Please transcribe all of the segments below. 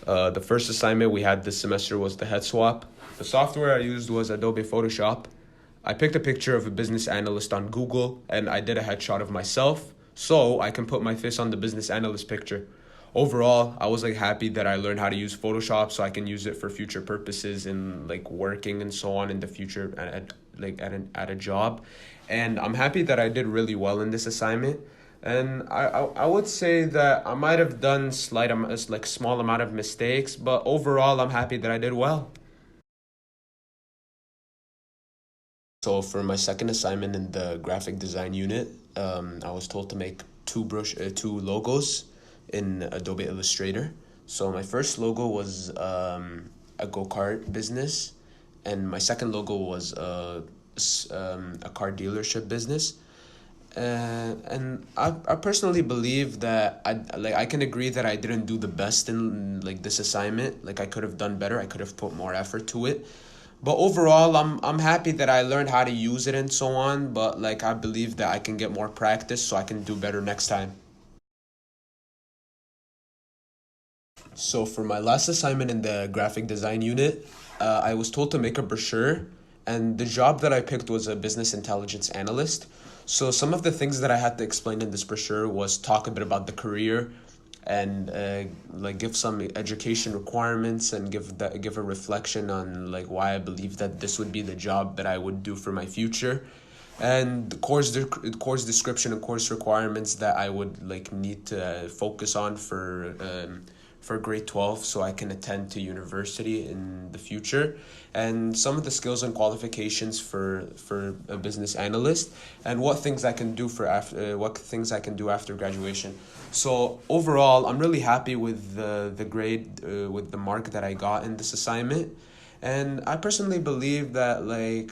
The first assignment we had this semester was the head swap. The software I used was Adobe Photoshop. I picked a picture of a business analyst on Google and I did a headshot of myself so I can put my face on the business analyst picture. Overall, I was like happy that I learned how to use Photoshop so I can use it for future purposes in like working and so on in the future at a job. And I'm happy that I did really well in this assignment. And I would say that I might have done small amount of mistakes, but overall I'm happy that I did well. So for my second assignment in the graphic design unit, I was told to make two logos in Adobe Illustrator. So my first logo was a go-kart business, and my second logo was a car dealership business. And I personally believe that I can agree that I didn't do the best in like this assignment. Like I could have done better. I could have put more effort to it. But overall, I'm happy that I learned how to use it and so on. But like I believe that I can get more practice so I can do better next time. So for my last assignment in the graphic design unit, I was told to make a brochure, and the job that I picked was a business intelligence analyst. So some of the things that I had to explain in this brochure was talk a bit about the career, and like give some education requirements and give a reflection on like why I believe that this would be the job that I would do for my future, and the course description and course requirements that I would like need to focus on for grade 12 so I can attend to university in the future, and some of the skills and qualifications for a business analyst, and what things I can do after graduation. So overall, I'm really happy with the grade with the mark that I got in this assignment, and I personally believe that like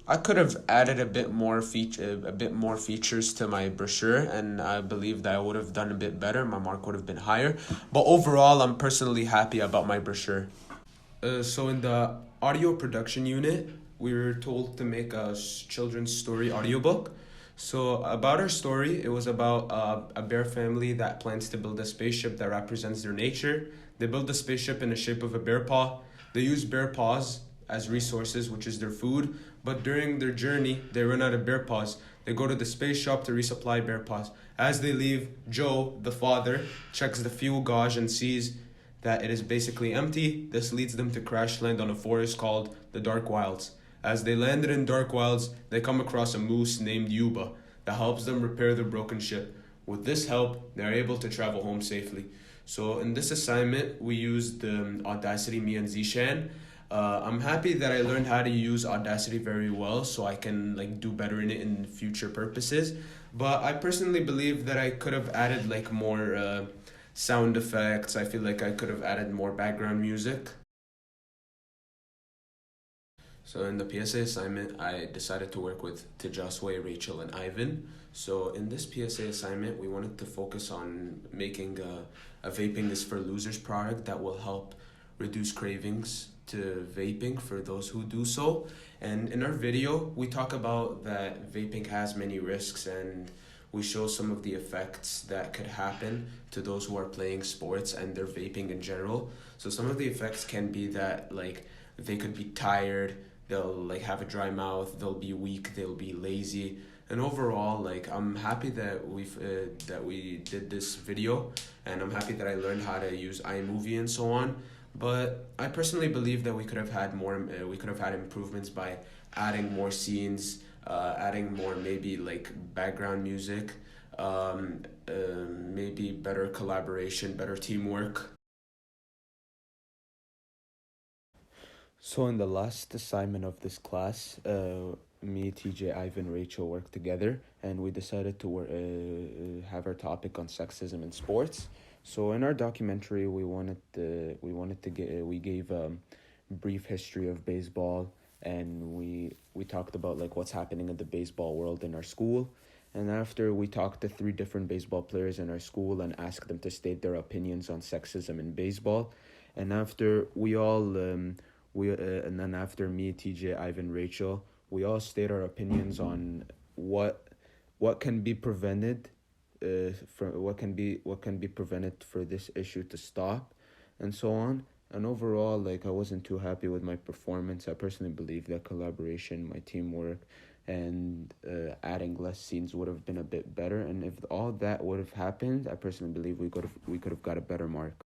I could have added a bit more features to my brochure, and I believe that I would have done a bit better. My mark would have been higher, but overall, I'm personally happy about my brochure. So in the audio production unit, we were told to make a children's story audiobook. So about our story, it was about a bear family that plans to build a spaceship that represents their nature. They build the spaceship in the shape of a bear paw. They use bear paws as resources, which is their food. But during their journey, they run out of bear paws. They go to the space shop to resupply bear paws. As they leave, Joe, the father, checks the fuel gauge and sees that it is basically empty. This leads them to crash land on a forest called the Dark Wilds. As they landed in Dark Wilds, they come across a moose named Yuba that helps them repair their broken ship. With this help, they are able to travel home safely. So in this assignment, we used Audacity, me and Zishan. I'm happy that I learned how to use Audacity very well, so I can like do better in it in future purposes. But I personally believe that I could have added like more sound effects. I feel like I could have added more background music. So in the PSA assignment, I decided to work with Tejasway, Rachel, and Ivan. So in this PSA assignment, we wanted to focus on making a vaping is for losers product that will help reduce cravings to vaping for those who do so. And in our video, we talk about that vaping has many risks, and we show some of the effects that could happen to those who are playing sports and they're vaping in general. So some of the effects can be that like they could be tired, they'll like have a dry mouth, they'll be weak, they'll be lazy. And overall, like I'm happy that we did this video, and I'm happy that I learned how to use iMovie and so on. But I personally believe that we could have had improvements by adding more scenes, adding more maybe like background music, maybe better collaboration, better teamwork. So in the last assignment of this class, me, TJ, Ivan, Rachel worked together, and we decided to have our topic on sexism in sports. So in our documentary, we gave brief history of baseball, and we talked about like what's happening in the baseball world in our school. And after we talked to three different baseball players in our school and asked them to state their opinions on sexism in baseball. And after we all and then after me, TJ, Ivan, Rachel, we all state our opinions on what can be prevented, what can be prevented for this issue to stop, and so on. And overall, like, I wasn't too happy with my performance. I personally believe that collaboration, my teamwork, and adding less scenes would have been a bit better. And if all that would have happened, I personally believe we could have got a better mark.